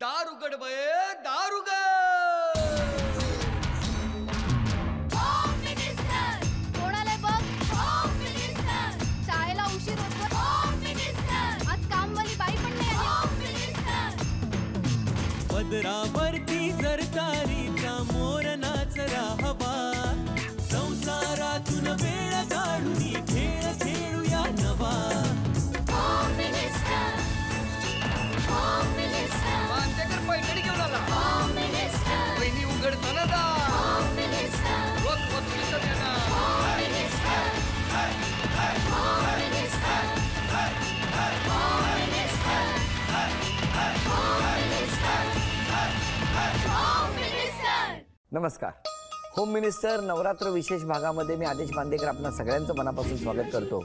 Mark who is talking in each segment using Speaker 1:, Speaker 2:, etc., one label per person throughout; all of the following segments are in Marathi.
Speaker 1: दार उघड बये, दार उघड.
Speaker 2: कोणाला बघ, शाळेला उशीर होतो. आज कामवाली बाई पण नाही आली.
Speaker 3: पदरावरती सरकारीचा मोर नाचरा हवा, संसारातून वेळ काढून खेळ खेळूया नवा.
Speaker 1: मांजेकर पैठणी घेऊन आला. वहिनी उघडताना दार. रोज बक्षीस देणार.
Speaker 4: नमस्कार. होम मिनिस्टर नवरात्र विशेष भागामध्ये मी आदेश बांदेकर आपणा सगळ्यांचं मनापासून स्वागत करतो.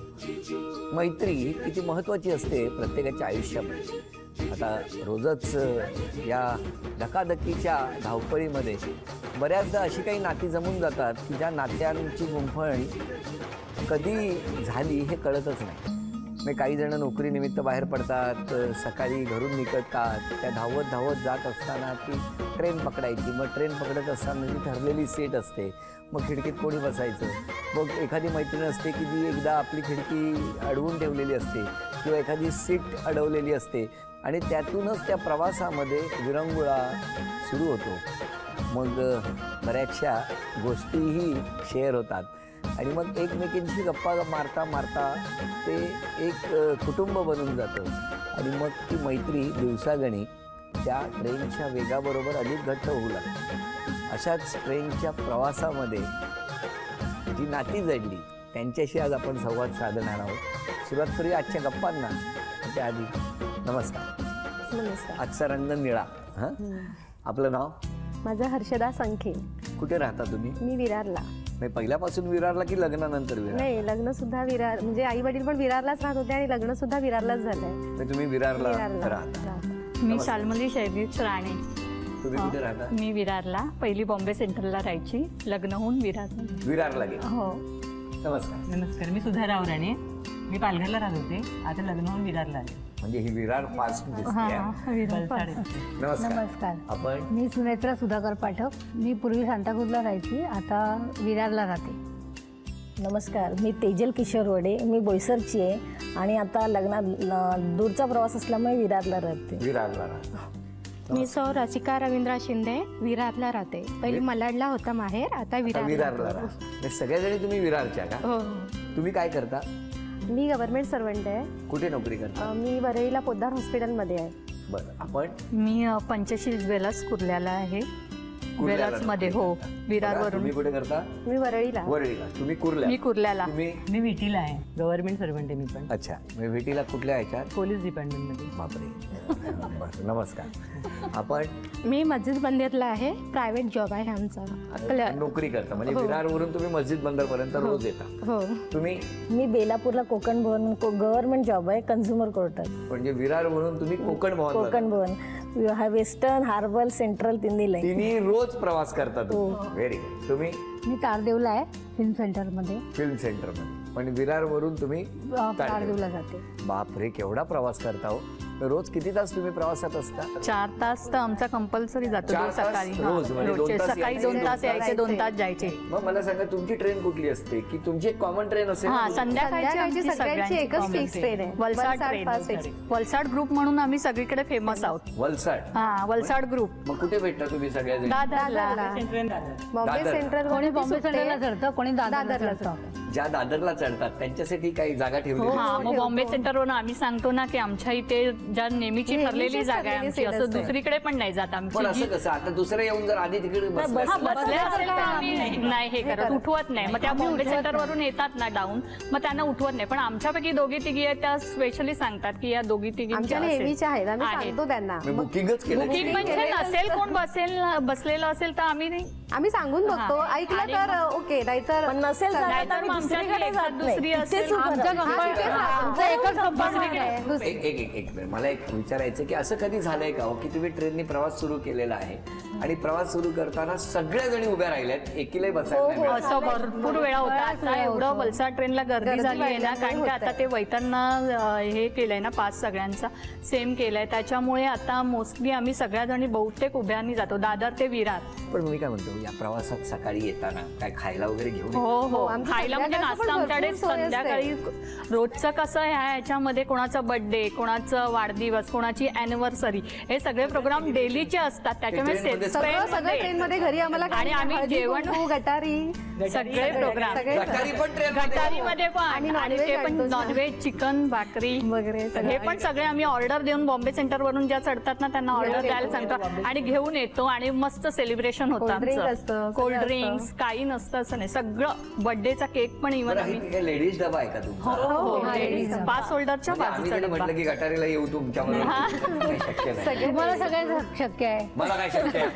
Speaker 4: मैत्री किती महत्त्वाची असते प्रत्येकाच्या आयुष्यामध्ये. आता रोजच या धकाधकीच्या धावपळीमध्ये बऱ्याचदा अशी काही नाती जमून जातात की ज्या नात्यांची गुंफण कधी झाली हे कळतच नाही. मग काही जण नोकरीनिमित्त बाहेर पडतात, सकाळी घरून निघतात, त्या धावत धावत जात असताना ती ट्रेन पकडायची. मग ट्रेन पकडत असताना ती ठरलेली सीट असते. मग खिडकीत कोणी बसायचं. मग एखादी मैत्रीण असते की ती एकदा आपली खिडकी अडवून ठेवलेली असते किंवा एखादी सीट अडवलेली असते आणि त्यातूनच त्या प्रवासामध्ये विरंगुळा सुरू होतो. मग बऱ्याचशा गोष्टीही शेअर होतात आणि मग एकमेकींशी गप्पा मारता मारता ते एक कुटुंब बनून जातं आणि मग ती मैत्री दिवसागणी त्या ट्रेनच्या वेगाबरोबर अधिक घट्ट होऊ लागते. अशाच ट्रेनच्या प्रवासामध्ये जी नाती जडली त्यांच्याशी आज आपण संवाद साधणार आहोत. सुरुवात करूया आजच्या गप्पांना. त्याआधी नमस्कार.
Speaker 5: नमस्कार.
Speaker 4: आजचा रंग निळा. हां, आपलं नाव?
Speaker 5: माझं हर्षदा संखे.
Speaker 4: कुठे राहता तुम्ही?
Speaker 5: मी विरारला.
Speaker 4: पहिल्यापासून विरारला की लग्नानंतर विरार?
Speaker 5: नाही, लग्न सुद्धा विरार, म्हणजे आई वडील पण विरारलाच राहत होते आणि लग्न सुद्धा विरारलाच झालंय.
Speaker 4: तुम्ही विरारला राहता?
Speaker 6: मी शाल्मली शैलेश राणे.
Speaker 4: तुम्ही कुठे राहता?
Speaker 6: मी विरारला. पहिली बॉम्बे सेंट्रलला राहायची, लग्न होऊन
Speaker 4: विरारला गेले.
Speaker 6: हो.
Speaker 4: नमस्कार.
Speaker 7: नमस्कार. मी सुधा राव राणे. मी पालघरला राहत होते, आता लग्न होऊन विरारला आले.
Speaker 4: म्हणजे ही विरार फास्ट दिसते.
Speaker 5: नमस्कार.
Speaker 4: आपण?
Speaker 5: मी सुनेत्रा सुधाकर पाठक. मी पूर्वी सांताक्रूजला राहायची, आता विरारला राहते.
Speaker 8: नमस्कार. मी तेजल किशोर वडे. मी बोईसरची आहे आणि आता लग्नात दूरचा प्रवास असल्यामुळे विरारला राहते.
Speaker 4: विरारला राहते.
Speaker 9: मी सौ रसिका रवींद्र शिंदे, विरारला राहते. पहिली मलाडला होता माहेर, आता
Speaker 4: विरारला राहते. सगळ्याजणी तुम्ही विरारच्या का?
Speaker 9: हो.
Speaker 4: तुम्ही काय करता?
Speaker 5: मी गव्हर्नमेंट सर्वंट आहे.
Speaker 4: कुठे नोकरी करता?
Speaker 5: मी वरळीला पोद्दार हॉस्पिटलमध्ये आहे.
Speaker 4: बरं. आपण?
Speaker 6: मी पंचशील ज्वेलर्स कुर्ल्याला आहे. ज्वेलर्स मध्ये. हो, विरारवरून.
Speaker 4: तुम्ही कुठे करता?
Speaker 5: मी वरळीला.
Speaker 4: वरळीला. तुम्ही कुर्ल्या?
Speaker 6: मी कुर्ल्याला.
Speaker 7: मी विटीला आहे. गव्हर्नमेंट सर्वंट आहे मी पण.
Speaker 4: अच्छा. मी विटीला कुठल्या ह्याच्यात?
Speaker 7: पोलीस डिपार्टमेंटमध्ये.
Speaker 4: बापरे. नमस्कार. आपण?
Speaker 9: मी मस्जिद बंदरला आहे. प्रायव्हेट जॉब आहे आमचा.
Speaker 4: नोकरी करता म्हणजे विरारवरून तुम्ही मस्जिद बंदर पर्यंत रोज येता?
Speaker 9: हो.
Speaker 4: तुम्ही?
Speaker 8: मी बेलापूरला कोकण भवन गव्हर्नमेंट जॉब आहे, कन्झ्युमर कोर्टात.
Speaker 4: म्हणजे विरारवरून तुम्ही Konkan Bhavan
Speaker 8: western, harbour, central
Speaker 4: तिन्ही रोज प्रवास करतात. Very good. तुम्ही?
Speaker 5: मी तारदेवला आहे, फिल्म सेंटरमध्ये.
Speaker 4: फिल्म सेंटरमध्ये. पण विरारवरून तुम्ही
Speaker 5: तारदेवला जाते.
Speaker 4: बापरे, केवढा प्रवास करता हो. रोज किती तास तुम्ही प्रवासात असता?
Speaker 6: 4 तास तर आमचा कंपल्सरी जातो. सकाळी सकाळी 2 तास यायचे, 2 तास जायचे.
Speaker 4: मग मला सांगा, तुमची ट्रेन कुठली असते की तुमची एक कॉमन ट्रेन असेल?
Speaker 6: संध्याकाळची
Speaker 5: सगळ्यांची एकच फिक्स ट्रेन आहे,
Speaker 6: वलसाड ट्रेन. वलसाड ग्रुप म्हणून आम्ही सगळीकडे फेमस आहोत.
Speaker 4: वलसाड?
Speaker 6: हा, वलसाड ग्रुप.
Speaker 4: मग कुठे भेटता तुम्ही सगळ्याजण?
Speaker 5: बॉम्बे सेंट्रल.
Speaker 9: कोणी बॉम्बे सेंट्रलला चढतं, कोणी दादरला चढतं.
Speaker 4: ज्या दादरला चढतात त्यांच्यासाठी काही जागा ठेवली?
Speaker 6: मग बॉम्बे सेंटरवरून आम्ही सांगतो ना की आमच्या इथे ज्या नेहमीची ठरलेली जागा आहे आमची, असं दुसरीकडे पण नाही जात आमची.
Speaker 4: पण असं कसं, आता दुसरे येऊन जर आधी तिकडे
Speaker 6: बसले असेल तर आम्ही नाही हे करत, उठवत नाही. मग त्या बॉम्बे सेंटरवरून येतात ना डाऊन, मग त्यांना उठवत नाही. पण आमच्यापैकी 2-3 आहेत, त्या स्पेशली सांगतात की या 2-3
Speaker 5: आमच्या नेहमीच्या आहेत, आम्ही सांगतो त्यांना.
Speaker 4: बुकिंगच केलं.
Speaker 6: बुकिंग म्हणजे नसेल कोण बसलेलं असेल तर
Speaker 5: आम्ही सांगून बघतो, ऐकलं तर ओके, नाहीतर
Speaker 8: नसेल
Speaker 6: दुसरी असेल.
Speaker 4: एक मला एक विचारायचं की असं कधी झालंय का हो की तुम्ही ट्रेननी प्रवास सुरू केलेला आहे आणि प्रवास सुरू करताना सगळ्या जणी उभ्या राहिल्यात, एकीलाही बसायला नाही मिळालं?
Speaker 6: असं भरपूर वेळा होता. आता एवढं वलसाड ट्रेनला गर्दी झाली आहे ना, कारण की आता ते वैतरणा हे केलंय ना, पास सगळ्यांचा सेम केलाय, त्याच्यामुळे आता मोस्टली आम्ही सगळ्या जणी बहुतेक उभ्यानी जातो, दादर ते विरार.
Speaker 4: पण मी काय म्हणतो, या प्रवासात सकाळी येताना काय खायला वगैरे घेऊन
Speaker 6: हो हो, खायला म्हणजे नाश्ता आमच्याकडे संध्याकाळी रोजचं कसं ह्याच्यामध्ये कोणाचा बर्थडे, कोणाचं वाढदिवस, कोणाची अॅनिव्हर्सरी, हे सगळे प्रोग्राम डेलीचे असतात. त्याच्यामुळे
Speaker 2: सगळं ट्रेनमध्ये घरी आम्हाला
Speaker 6: आणि आम्ही जेवण
Speaker 2: गटारी
Speaker 6: सगळे प्रोग्राम गटारीमध्ये पण, आणि ते पण नॉनव्हेज, चिकन, भाकरी वगैरे हे पण सगळे आम्ही ऑर्डर देऊन बॉम्बे सेंटर वरून ज्या चढतात ना त्यांना ऑर्डर द्यायला सांगतो आणि घेऊन येतो आणि मस्त सेलिब्रेशन होतं आमचं. कोल्ड ड्रिंक्स काही नसतं असं नाही, सगळं बर्थडेचा केक पण इव्हन आम्ही
Speaker 4: लेडीज डबा आहे का तुमचा?
Speaker 6: हो, पास होल्डरच्या बाजूचा डबा.
Speaker 4: म्हटलं की गटारीला येऊ तुमच्यामध्ये शक्य नाही.
Speaker 5: तुम्हाला सगळ्याच शक्य आहे,
Speaker 4: मला काय शक्य आहे?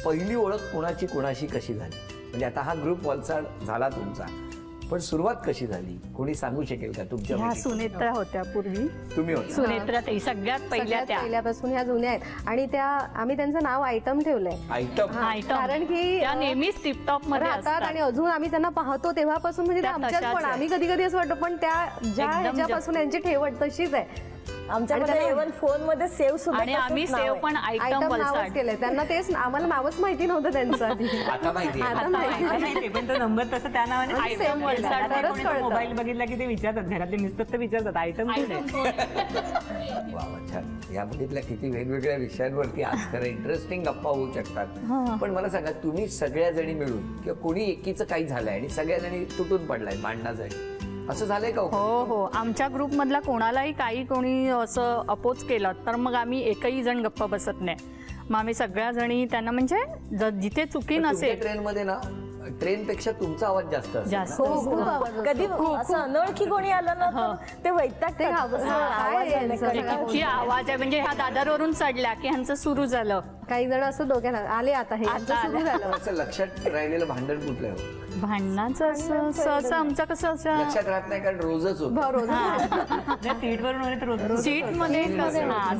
Speaker 4: पहिली ओळख कोणाची कोणाशी कशी झाली? म्हणजे आता हा ग्रुप वलसाड झाला तुमचा, पण सुरुवात कशी झाली कोणी सांगू शकेल का तुमच्या?
Speaker 6: ह्या सुनेत्रा होत्या पूर्वी,
Speaker 4: तुम्ही होता
Speaker 6: सुनेत्रा ते सगळ्यात
Speaker 2: पहिल्यापासून ह्या जुन्या आहेत आणि त्या आम्ही त्यांचं नाव आयटम ठेवलंय.
Speaker 4: आयटम?
Speaker 2: कारण की
Speaker 6: त्या नेहमीच टिपटॉप मध्ये
Speaker 2: राहतात आणि अजून आम्ही त्यांना पाहतो तेव्हापासून, म्हणजे आमच्याच पण आम्ही कधी कधी असं वाटतं, पण त्या ज्या ह्याच्यापासून यांची ठेवट तशीच आहे.
Speaker 8: आमच्याकडे इव्हन फोन मध्ये सेव्ह सुद्धा
Speaker 6: आणि आम्ही सेव्ह पण आयटम
Speaker 2: नावच केलंय त्यांना. तेच आम्हाला नावच माहिती नव्हतं त्यांचं आधी.
Speaker 4: आता माहिती आहे.
Speaker 2: आता माहिती,
Speaker 7: पण तो नंबर तसं त्या नावाने
Speaker 6: आयटम वलसाड
Speaker 7: मोबाईल बघितला की ते विचारतात, घरातले मिस्टर तर विचारतात आयटम
Speaker 4: वा छान. या बघितल्या किती वेगवेगळ्या विषयांवरती आज खरं इंटरेस्टिंग गप्पा होऊ शकतात. पण मला सांगा, तुम्ही सगळ्या जणी मिळून किंवा कोणी एकीचं काही झालंय आणि सगळ्या जणी तुटून पडलाय भांडणासाठी, असं झालंय का?
Speaker 6: हो हो, आमच्या ग्रुप मधला कोणालाही काही कोणी असं अपोज केलं तर मग आम्ही एकही जण गप्प बसत नाही. मग आम्ही सगळ्या जणी त्यांना, म्हणजे जिथे चुकी नसेल.
Speaker 4: ट्रेन मध्ये ना, ट्रेन पेक्षा तुमचा आवाज जास्त
Speaker 6: जास्त
Speaker 8: कधी असं अनोळखी कोणी आलं ना ते वैताग
Speaker 6: किती आवाज आहे. म्हणजे ह्या दादरवरून चढल्या की ह्यांचं सुरू झालं,
Speaker 2: काही जण असं डोक्यात आले, आता हे सुरू झालं.
Speaker 4: असं लक्षात राहिलेलं भांडण कुठलं आहे?
Speaker 6: भांडणाचं असं आमचं कसं असं
Speaker 4: लक्षात राहत नाही, कारण रोजच होतं.
Speaker 7: सीट वरून
Speaker 6: सीट मध्ये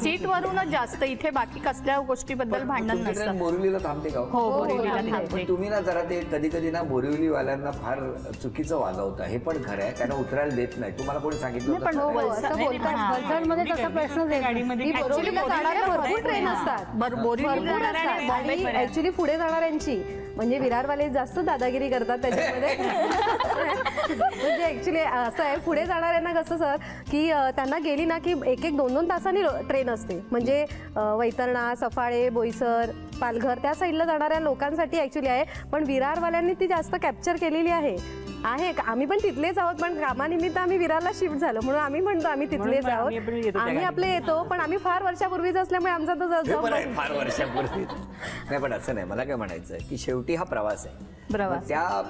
Speaker 6: सीट वरूनच जास्त, इथे बाकी कसल्या गोष्टीबद्दल भांडण नसतं.
Speaker 4: बोरिवलीला थांबते का?
Speaker 6: हो, बोरिवलीला थांबते.
Speaker 4: तुम्ही ना जरा ते कधी कधी ना बोरिवलीवाल्यांना फार चुकीचं वागवता, हे पण खरं आहे, त्यांना उतरायला देत नाही. तुम्हाला कोणी सांगितलं होतं?
Speaker 5: वलसाडमध्ये तसा प्रश्नच
Speaker 2: भरपूर ट्रेन असतात, ऍक्च्युली पुढे जाणाऱ्यांची, म्हणजे विरारवाले जास्त दादागिरी करतात त्याच्यामध्ये. म्हणजे ऍक्च्युली असं आहे, पुढे जाणाऱ्यांना कसं सर की त्यांना गेली ना की 1-1, 2-2 तासांनी ट्रेन असते. म्हणजे वैतरणा, सफाळे, बोईसर, पालघर त्या साईडला जाणाऱ्या लोकांसाठी ऍक्च्युली आहे, पण विरारवाल्यांनी ती जास्त कॅप्चर केलेली आहे. आम्ही पण तिथलेच आहोत, पण कामानिमित्त आम्ही विरारला शिफ्ट झालो म्हणून आम्ही म्हणतो आम्ही तिथलेच आहोत. आम्ही आपले येतो, पण आम्ही फार वर्षापूर्वीच असल्यामुळे आमचा तो
Speaker 4: फार वर्षापूर्वी नाही. पण असं नाही, मला काय म्हणायचं की शेवटी हा प्रवास आहे. त्या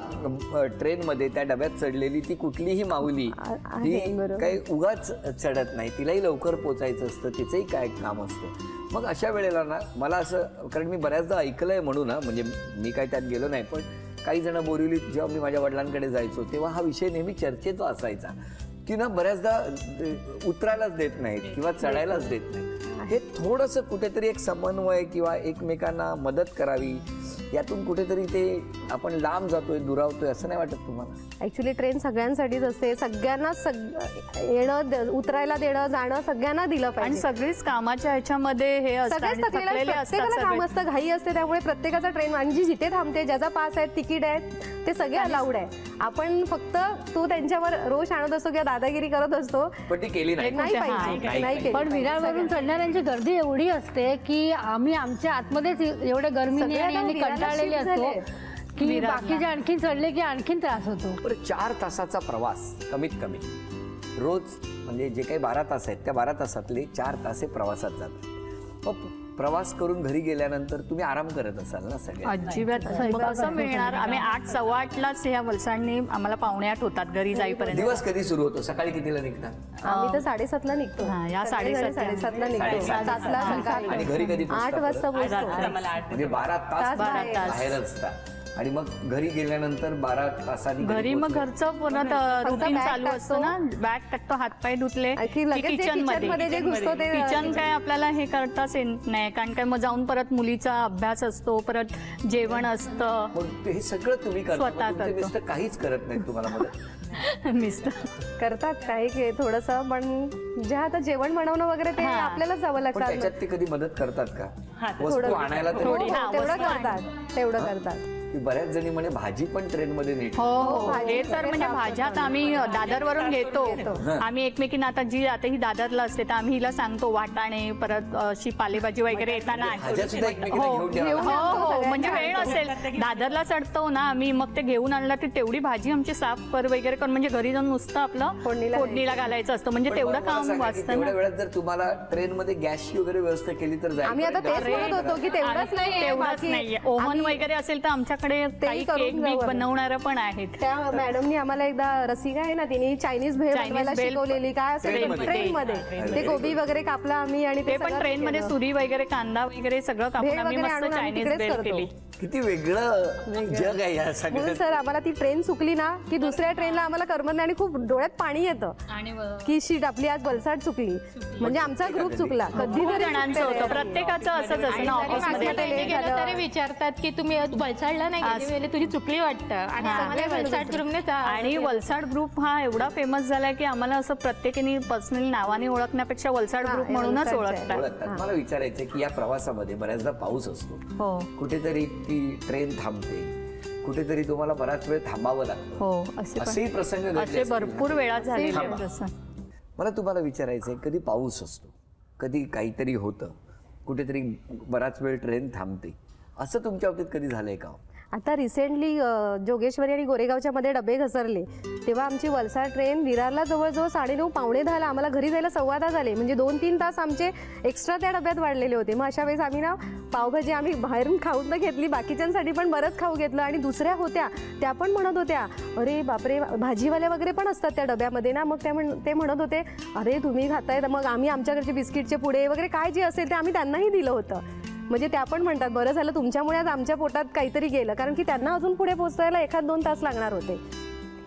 Speaker 4: ट्रेनमध्ये त्या डब्यात चढलेली ती कुठलीही माऊली ती काही उगाच चढत नाही, तिलाही लवकर पोचायचं असतं, तिचंही काय काम असतं. मग अशा वेळेला ना मला असं, कारण मी बऱ्याचदा ऐकलंय म्हणून ना, म्हणजे मी काही त्यात गेलो नाही, पण काही जण बोरिवलीत जेव्हा मी माझ्या वडिलांकडे जायचो तेव्हा हा विषय नेहमी चर्चेचा असायचा की ना बऱ्याचदा उतरायलाच देत नाहीत किंवा चढायलाच देत नाहीत. हे थोडंसं कुठेतरी एक समन्वय किंवा एकमेकांना मदत करावी, यातून कुठेतरी ते आपण लांब जातोय, दुरावतोय, असं नाही वाटत तुम्हाला?
Speaker 2: ऍक्च्युली ट्रेन सगळ्यांसाठीच असते, सगळ्यांना येणं, उतरायला देणं, जाणं सगळ्यांना दिलं पाहिजे.
Speaker 6: आणि सगळीच कामाच्या ह्याच्यामध्ये हे
Speaker 2: प्रत्येकाला काम असतं, घाई असते, त्यामुळे प्रत्येकाचा ट्रेन, आणि जी जिथे थांबते, ज्याचा पास आहे, तिकीट आहे, ते सगळे अलाउड आहे. आपण फक्त तो त्यांच्यावर रोष आणत असतो किंवा दादागिरी करत असतो,
Speaker 4: पण ती केली नाही
Speaker 2: पाहिजे.
Speaker 5: पण विरारवरून चढणाऱ्यांची गर्दी एवढी असते की आम्ही आमच्या आतमध्येच एवढ्या गर्मीने आणि कंटाळलेले असतो की बाकीचे आणखीन चढले की आणखीन त्रास होतो.
Speaker 4: 4 तासाचा प्रवास कमीत कमी रोज, म्हणजे जे काही 12 तास आहेत त्या 12 तासातले 4 तास प्रवासात जातात. मग प्रवास करून घरी गेल्यानंतर तुम्ही आराम करत असाल ना सगळे?
Speaker 6: अजिबात कसं मिळणार. आम्ही 8, 8:15लाच ह्या वलसाडने आम्हाला 7:45 होतात घरी जाईपर्यंत.
Speaker 4: दिवस कधी सुरू होतो? सकाळी कितीला निघता?
Speaker 2: आम्ही तर 7:30ला निघतो.
Speaker 6: या
Speaker 2: 7:30ला निघतो, 7:00ला.
Speaker 4: आणि घरी कधी?
Speaker 2: 8 वाजता पोहोचतो.
Speaker 4: म्हणजे 12 तास बाहेर असतात. आणि मग घरी गेल्यानंतर 12 तासांनी
Speaker 6: घरी मग घरचं परत रुटीन चालू असतं ना. बॅग टाकतो, हातपाय धुतले किचन मध्ये किचन काय आपल्याला हे करताच येत नाही, कारण काय मग जाऊन परत मुलीचा अभ्यास असतो, परत जेवण असतं.
Speaker 4: हे सगळं तुम्ही स्वतः मिस्टर काहीच करत नाही तुम्हाला मदत?
Speaker 6: मिस्टर
Speaker 2: करतात काही थोडस, पण जे आता जेवण बनवणं वगैरे ते आपल्यालाच जावं लागतं.
Speaker 4: त्याच्यात ते कधी मदत करतात का? वस्तू आणायला
Speaker 2: तेवढं करतात.
Speaker 4: बऱ्याच जणी म्हणे भाजी पण ट्रेन मध्ये नीट.
Speaker 6: हो, हे तर म्हणजे भाज्या तर आम्ही दादरवरून घेतो. आम्ही एकमेकींना आता ही दादरला असते तर आम्ही हिला सांगतो वाटाणे, परत अशी पालेभाजी वगैरे येताना. हो, म्हणजे वेळ असेल दादरला चढतो ना आम्ही, मग ते घेऊन आणलं की तेवढी भाजी आमची साफ कर वगैरे करून, म्हणजे घरी जाऊन नुसतं आपलं फोडणीला घालायचं असतं, म्हणजे तेवढं काम वाचतं.
Speaker 4: तेवढ्या वेळात जर तुम्हाला ट्रेन मध्ये गॅसची वगैरे व्यवस्था केली तर
Speaker 2: आम्ही आता तेच म्हणत होतो की तेवढंच
Speaker 6: नाहीये. ओव्हन वगैरे असेल तर आमच्या कडे काही केक बीक बनवणारे पण आहेत.
Speaker 2: त्या मॅडमनी आम्हाला एकदा रसिका आहे ना, तिने चायनीज भेळ बनवायला शिकवलेली. काय असेल ट्रेन मध्ये ते गोबी वगैरे कापला आम्ही, आणि
Speaker 6: ते पण ट्रेन मध्ये सुरी वगैरे कांदा वगैरे सगळं कापून आम्ही मस्त चायनीज भेळ केली.
Speaker 4: किती वेगळं जग आहे या सगळं.
Speaker 2: सर आम्हाला ती ट्रेन चुकली ना की दुसऱ्या ट्रेनला आम्हाला करमत नाही, आणि खूप डोळ्यात पाणी येतं की शीट आपली आज वलसाड चुकली, म्हणजे आमचा ग्रुप चुकला. कधी
Speaker 6: जणांचं होतं, प्रत्येकाचं असंच असतं ना. ऑफिसमध्ये
Speaker 9: तरी विचारतात की तुम्ही वलसाडला नाही गेली, तुझी चुकली वाटतं. आणि वलसाड ग्रुपने,
Speaker 6: आणि वलसाड ग्रुप हा एवढा फेमस झालाय की आम्हाला असं प्रत्येकाने पर्सनली नावाने ओळखण्यापेक्षा वलसाड ग्रुप म्हणूनच ओळखतात.
Speaker 4: मला विचारायचं की या प्रवासामध्ये बऱ्याचदा पाऊस असतो, कुठेतरी ती ट्रेन थांबते, कुठेतरी तुम्हाला बराच वेळ थांबावं लागतं. असेही प्रसंग
Speaker 6: असे भरपूर वेळा झालेले.
Speaker 4: मला तुम्हाला विचारायचंय, कधी पाऊस असतो, कधी काहीतरी होतं, कुठेतरी बराच वेळ ट्रेन थांबते, असं तुमच्या बाबतीत कधी झालंय का?
Speaker 2: आता रिसेंटली जोगेश्वरी आणि गोरेगावच्या मध्ये डबे घसरले, तेव्हा आमची वलसाड ट्रेन विरारला जवळजवळ 9:30 पावणे 10ला, आम्हाला घरी जायला 10:15 झाले, म्हणजे 2-3 तास आमचे एक्स्ट्रा त्या डब्यात वाढलेले होते. मग अशा वेळेस आम्ही ना पावभाजी आम्ही बाहेरून खाऊन तर घेतली, बाकीच्यांसाठी पण बरंच खाऊ घेतलं, आणि दुसऱ्या होत्या त्या पण म्हणत होत्या अरे बापरे, भाजीवाल्या वगैरे पण असतात त्या डब्यामध्ये ना, मग ते म्हणत होते अरे तुम्ही खाताय, मग आम्ही आमच्याकडचे बिस्किटचे पुडे वगैरे काय जे असेल ते आम्ही त्यांनाही दिलं होतं. म्हणजे त्या पण म्हणतात बरं झालं तुमच्यामुळे आज आमच्या पोटात काहीतरी गेलं, कारण की त्यांना अजून पुढे पोहोचायला 1-2 तास लागणार होते.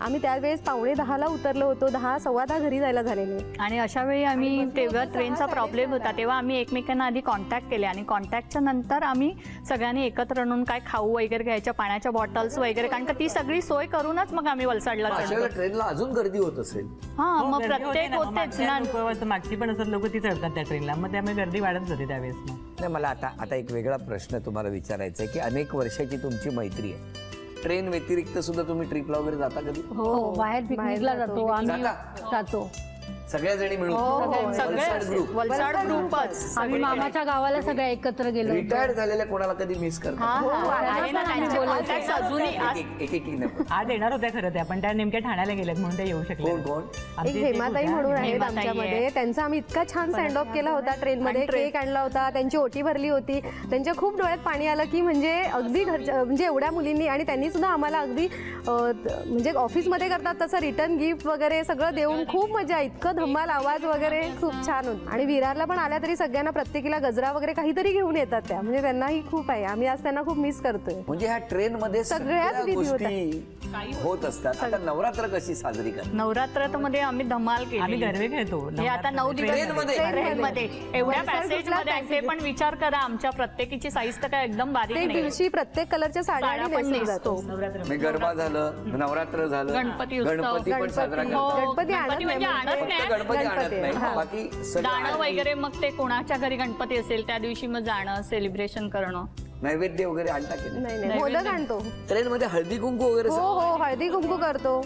Speaker 2: आम्ही त्यावेळेस 9:45ला उतरलो होतो, 10-10:15 घरी जायला झालेले.
Speaker 6: आणि अशा वेळी आम्ही तेव्हा ट्रेनचा प्रॉब्लेम होता, तेव्हा आम्ही एकमेकांना आधी कॉन्टॅक्ट केले, आणि कॉन्टॅक्टच्या नंतर आम्ही सगळ्यांनी एकत्र आणून काय खाऊ वगैरे घ्यायच्या, पाण्याच्या बॉटल्स वगैरे, कारण का ती सगळी सोय करूनच मग आम्ही वलसाडला चढलो.
Speaker 4: ट्रेनला अजून गर्दी होत असेल.
Speaker 6: मग प्रत्येक होतेच ना,
Speaker 7: मागची पण असत लोक ती चढतात त्या ट्रेनला, मग त्यामुळे गर्दी वाढत जाते त्यावेळेस.
Speaker 4: नाही, मला आता एक वेगळा प्रश्न तुम्हाला विचारायचा आहे की अनेक वर्षाची तुमची मैत्री आहे, ट्रेन व्यतिरिक्त सुद्धा तुम्ही ट्रिपला वगैरे जाता कधी?
Speaker 5: हो, बाहेर पिकनिकला जातो आम्ही, जातो
Speaker 4: सगळ्या जणी मिळून.
Speaker 6: वलसाड ग्रुपच
Speaker 5: आम्ही मामाच्या गावाला सगळे एकत्र गेलो.
Speaker 4: रिटायर्ड झालेल्या कोणाला कधी मिस करता?
Speaker 7: आज येणार होत्या खरं त्या, पण त्या नेमक्या ठाण्याला गेल्यात म्हणून त्या येऊ शकल्या.
Speaker 2: एक हेमाताई म्हणून आहेत आमच्यामध्ये, त्यांचा आम्ही इतका छान सेंड ऑफ केला होता ट्रेनमध्ये, केक आणला होता, त्यांची ओटी भरली होती, त्यांच्या खूप डोळ्यात पाणी आलं की म्हणजे अगदी घरच्या म्हणजे एवढ्या मुलींनी, आणि त्यांनी सुद्धा आम्हाला अगदी म्हणजे ऑफिसमध्ये करतात तसं रिटर्न गिफ्ट वगैरे सगळं देऊन खूप मजा, इतकं धमाल आवाज वगैरे खूप छान होत. आणि विरारला पण आल्या तरी सगळ्यांना प्रत्येकीला गजरा वगैरे काहीतरी घेऊन येतात त्या, म्हणजे त्यांनाही खूप आहे. आम्ही आज त्यांना खूप मिस करतोय.
Speaker 4: म्हणजे ह्या ट्रेन मध्ये सगळ्या गोष्टी होत असतात. आता नवरात्र कशी साजरी करतात?
Speaker 6: नवरात्र मध्ये आम्ही धमाल केली,
Speaker 7: आम्ही गरबे खेळतो.
Speaker 6: हे आता 9 दिवस ट्रेनमध्ये एवढ्या पॅसेज मध्ये, ते पण विचार करा आमच्या प्रत्येकीची साईज तर काय एकदम बारीक नाही.
Speaker 2: दिवशी प्रत्येक कलरच्या साड्या
Speaker 6: पण नेसतो.
Speaker 4: गरबा झालं, नवरात्र झालं,
Speaker 6: गणपती
Speaker 4: पण साजरा करतात.
Speaker 2: गणपती
Speaker 6: म्हणजे आणत
Speaker 4: गणपती आणत नाही, बाकी
Speaker 6: जाणं वगैरे, मग ते कोणाच्या घरी गणपती असेल त्या दिवशी मग जाणं, सेलिब्रेशन करणं,
Speaker 4: नैवेद्य वगैरे आणता की
Speaker 2: नाही? मोदक आणतो
Speaker 4: ट्रेन मध्ये, हळदी कुंकू वगैरे.
Speaker 2: हो, हळदी कुंकू करतो.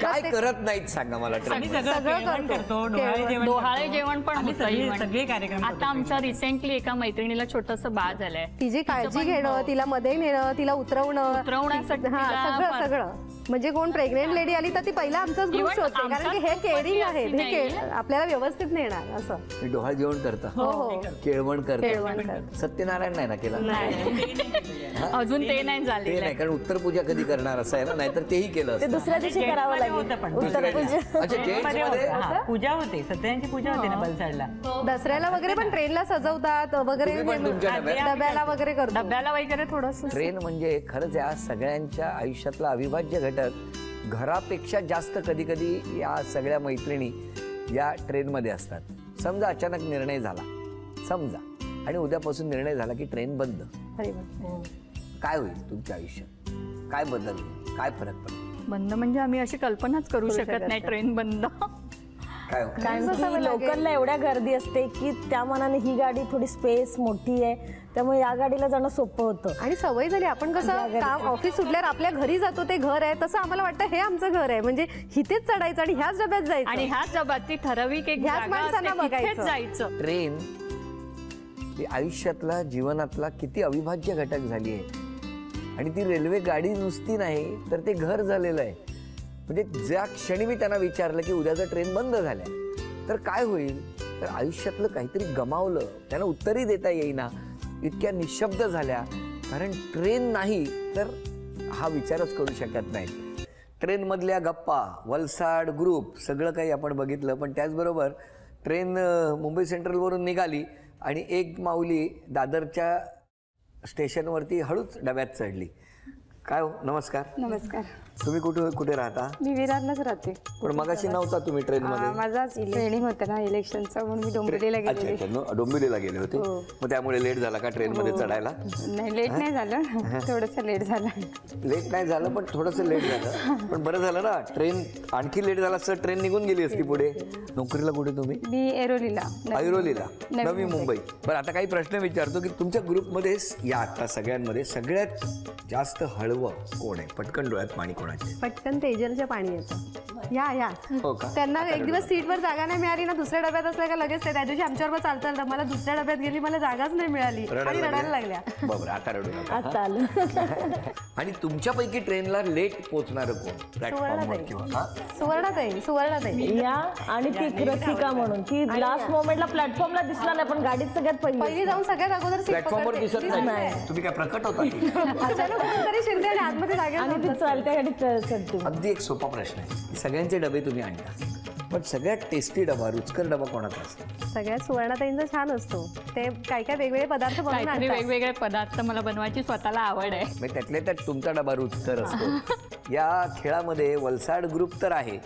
Speaker 4: काय करत नाहीत सांगा मला?
Speaker 7: सगळं करतो,
Speaker 6: डोहाळे जेवण पण होतं,
Speaker 7: सगळे कार्यक्रम.
Speaker 6: आता आमच्या रिसेंटली एका मैत्रिणीला छोटंसं बाळ झालंय,
Speaker 2: तिची काळजी घेणं, तिला मध्ये नेणं, तिला उतरवण्यासाठी सगळं म्हणजे कोण प्रेग्नेंट लेडी आली तर ती पहिला आमचाच ग्रुप
Speaker 6: Even
Speaker 2: शोधते, कारण की हे
Speaker 6: आमचाच
Speaker 2: केअरिंग
Speaker 6: group
Speaker 2: आहे,
Speaker 6: अशी
Speaker 2: हे
Speaker 6: नाहीये.
Speaker 2: आपल्याला व्यवस्थित नेणार असं.
Speaker 4: डोहाळ जेवण करता, केळवण करता. सत्यनारायण नाही ना केला?
Speaker 6: अजून ते नाही
Speaker 4: ते
Speaker 6: झाले.
Speaker 4: नाही, कारण उत्तर पूजा कधी करणार असं आहे ना, नाहीतर तेही केलं
Speaker 8: ते
Speaker 4: असतं.
Speaker 8: दुसऱ्या दिवशी करावं लागेल.
Speaker 7: पण
Speaker 4: दुसऱ्या दिवशी. अच्छा, जेंट्स मध्ये
Speaker 7: पूजा होते, सत्यनारायणची पूजा होते ना बलसाडला.
Speaker 2: दसऱ्याला वगैरे पण ट्रेनला सजवतात वगैरे,
Speaker 4: तुम्ही पण तुमच्या डब्यात?
Speaker 2: डब्याला वगैरे करतो.
Speaker 6: डब्याला वगैरे थोडस
Speaker 4: ट्रेन म्हणजे खरंच या सगळ्यांच्या आयुष्यातला अविभाज्य घटक. घरापेक्षा जास्त कधी कधी या सगळ्या मैत्रिणी या ट्रेनमध्ये असतात. समजा अचानक निर्णय झाला, समजा, आणि उद्यापासून निर्णय झाला की ट्रेन बंद,
Speaker 2: अरे बापरे.
Speaker 4: काय होईल तुमच्या आयुष्यात? काय बदल, काय फरक पडेल?
Speaker 6: बंद म्हणजे आम्ही अशी कल्पनाच करू शकत नाही ट्रेन बंद.
Speaker 4: काय
Speaker 8: कारण की लोकलला एवढ्या गर्दी असते की त्या मनाने ही गाडी थोडी स्पेस मोठी आहे, त्यामुळे या गाडीला जाणं सोपं होतं.
Speaker 2: आणि सवय झाली, आपण कसं काम ऑफिस सुटल्यावर आपल्या घरी जातो, ते घर आहे, तसं आम्हाला वाटतं हे आमचं घर आहे, म्हणजे इथेच चढायचं आणि ह्याच डब्यात जायचं.
Speaker 6: आणि ह्याच डब्यात ती ठराविक एक
Speaker 2: ह्याच
Speaker 6: जागा
Speaker 2: माणसांना
Speaker 6: असते, तिथेच
Speaker 2: बघायचं.
Speaker 6: जायचं.
Speaker 4: ट्रेन ही आयुष्यातला, जीवनातला किती अविभाज्य घटक झाली आहे. आणि ती रेल्वे गाडी नुसती नाही तर ते घर झालेलं आहे. म्हणजे ज्या क्षणी मी त्यांना विचारलं की उद्याचं ट्रेन बंद झाल्या तर काय होईल, तर आयुष्यातलं काहीतरी गमावलं, त्यांना उत्तरही देता येईना, इतक्या निशब्द झाल्या. कारण ट्रेन नाही तर हा विचारच करू शकत नाही. ट्रेनमधल्या गप्पा, वलसाड ग्रुप, सगळं काही आपण बघितलं. पण त्याचबरोबर ट्रेन मुंबई सेंट्रलवरून निघाली आणि एक माऊली दादरच्या स्टेशनवरती हळूच डब्यात चढली. काय हो, नमस्कार.
Speaker 10: नमस्कार.
Speaker 4: तुम्ही कुठे राहता?
Speaker 10: मी विरारलाच राहते.
Speaker 4: पण मगाशी नव्हता तुम्ही ट्रेनमध्ये?
Speaker 10: माझा ट्रेनिंग होतं ना इलेक्शनचा, म्हणून मी डोंबिवलीला गेले.
Speaker 4: अच्छा, डोंबिवलीला गेले होते. मग त्यामुळे लेट झाला का ट्रेनमध्ये चढायला?
Speaker 10: नाही, लेट नाही झालं, थोडंसं लेट झालं.
Speaker 4: लेट नाही झालं पण थोडंसं लेट झालं. पण बरं झालं ना, ट्रेन आणखी लेट झाला असतं, ट्रेन निघून गेली असती पुढे. नोकरीला कुठे तुम्ही?
Speaker 10: मी ऐरोलीला.
Speaker 4: नवी मुंबई. बरं, आता काही प्रश्न विचारतो की तुमच्या ग्रुपमध्ये या आता सगळ्यांमध्ये सगळ्यात जास्त हळवं कोण आहे? पटकन डोळ्यात पाणी कोणाचे?
Speaker 2: पटकन तेजलच्या पाणी येतं. या
Speaker 4: हो का?
Speaker 2: त्यांना एक दिवस सीटवर जागा नाही मिळाली ना, दुसऱ्या डब्यात असल्या का लगेच त्या दिवशी आमच्यावर चालतं, मला दुसऱ्या डब्यात गेली, मला जागाच नाही मिळाली आणि रडायला लागल्या.
Speaker 4: बरोबर, आता रडू नका.
Speaker 8: आता आलं.
Speaker 4: आणि तुमच्यापैकी ट्रेनला लेट पोहोचणार कोण प्लॅटफॉर्मवर किंवा?
Speaker 2: सुवर्णाताई
Speaker 8: या आणि ती रसिका म्हणून ती लास्ट मोमेंटला प्लॅटफॉर्मला दिसला नाही, पण गाडीत सगळ्यात
Speaker 2: पहिली जाऊन सगळ्यात अगोदर सीट
Speaker 4: प्लॅटफॉर्मवर दिसत नाही. तुम्ही काय प्रकट होता?
Speaker 2: अचानक कोणतरी शिरते आणि आतमध्ये
Speaker 8: आणि ती चालत्या गाडीत चढते.
Speaker 4: अगदी एक सोपा प्रश्न आहे. सगळ्यांचे डबे तुम्ही आणता, पण सगळ्यात टेस्टी डबा, रुचकर डबा कोणाचा असतो?
Speaker 2: सगळ्यात सुवर्णाताईंचा छान असतो. ते काय काय वेगवेगळे पदार्थ बनवून
Speaker 6: काहीतरी
Speaker 2: आणतात.
Speaker 6: वेगवेगळे पदार्थ मला बनवायची स्वतःला आवड आहे.
Speaker 4: म्हणजे त्यातल्या त्यात तुमचा डबा रुचकर असतो. या खेळामध्ये वलसाड ग्रुप तर आहे,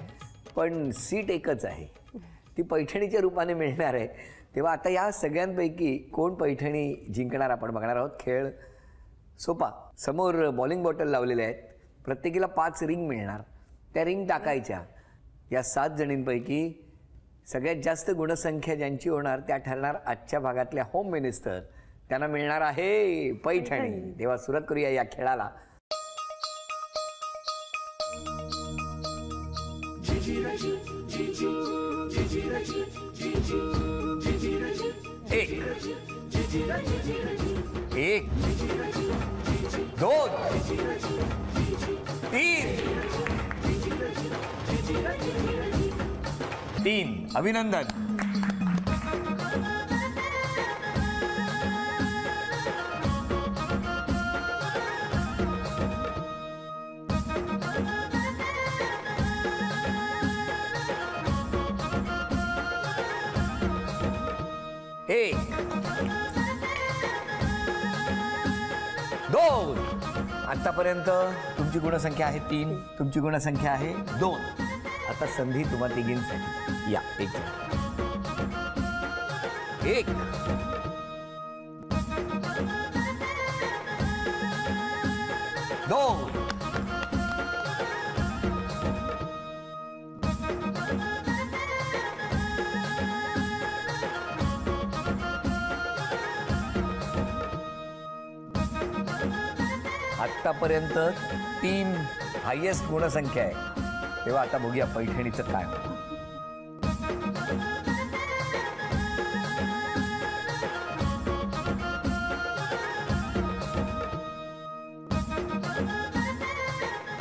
Speaker 4: पण सीट एकच आहे, ती पैठणीच्या रूपाने मिळणार आहे. तेव्हा आता या सगळ्यांपैकी कोण पैठणी जिंकणार आपण बघणार आहोत. खेळ सोपा. समोर बॉलिंग बॉटल लावलेल्या आहेत, प्रत्येकीला 5 रिंग मिळणार. त्या रिंग टाकायच्या. या 7 जणींपैकी सगळ्यात जास्त गुणसंख्या ज्यांची होणार त्या ठरणार आजच्या भागातल्या होम मिनिस्टर. त्यांना मिळणार आहे पैठणी. तेव्हा सुरुवात करूया या खेळाला. एक 2 3 अभिनंदन. एक 2. आतापर्यंत तुमची गुणसंख्या आहे 3, तुमची गुणसंख्या आहे 2. आता संधी तुम्हा तिघींसाठी. या एक 2. आतापर्यंत 3 हायेस्ट गुणसंख्या आहे. तेव्हा आता बघूया पैठणीचं काय.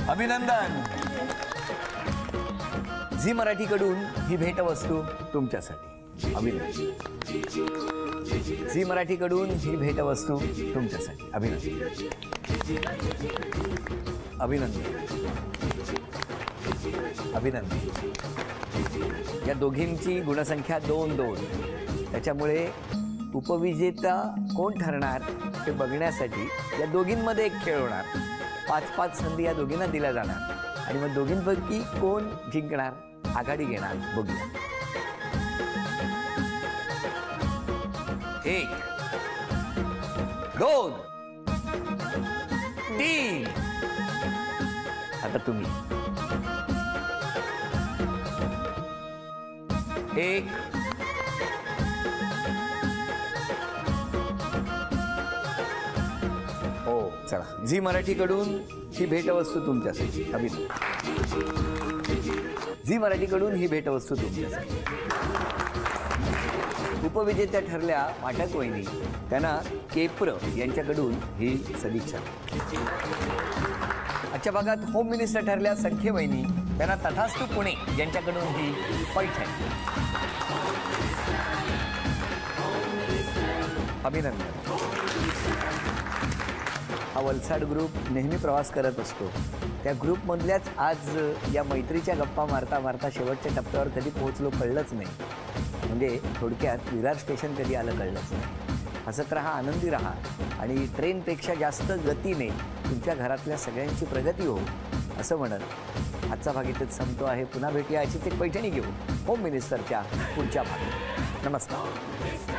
Speaker 4: अभिनंदन. झी मराठीकडून ही भेटवस्तू तुमच्यासाठी. अभिनंदन. झी मराठीकडून ही भेटवस्तू तुमच्यासाठी. अभिनंदन. अभिनंदन. अभिनंदन. या दोघींची गुणसंख्या 2-2. त्याच्यामुळे उपविजेता कोण ठरणार ते बघण्यासाठी या दोघींमध्ये एक खेळ होणार. 5-5 संधी या दोघींना दिल्या जाणार आणि मग दोघींपैकी कोण जिंकणार, आघाडी घेणार बघूया. 1 2 3. आता तुम्ही 1 हो चला. झी मराठीकडून ही भेटवस्तू तुमच्यासाठी. अभिनंदन. झी मराठीकडून ही भेटवस्तू तुमच्यासाठी. उपविजेत्या ठरल्या पाठक वहिनी, त्यांना केप्र यांच्याकडून ही सदिच्छा. आजच्या भागात होम मिनिस्टर ठरल्या संख्ये वहिनी, त्यांना तथास्तु पुणे यांच्याकडून ही पैठण. अभिनंदन. हा वलसाड ग्रुप नेहमी प्रवास करत असतो. त्या ग्रुपमधल्याच आज या मैत्रीच्या गप्पा मारता मारता शेवटच्या टप्प्यावर कधी पोहोचलो कळलंच नाही. म्हणजे थोडक्यात विरार स्टेशन कधी आलं कळलंच नाही. हसत राहा, आनंदी राहा आणि ट्रेनपेक्षा जास्त गतीने तुमच्या घरातल्या सगळ्यांची प्रगती हो असं म्हणत आजचा भाग इथेच संपतो आहे. पुन्हा भेटूया अशीच एक पैठणी घेऊ होम मिनिस्टरच्या पुढच्या भागात. नमस्कार.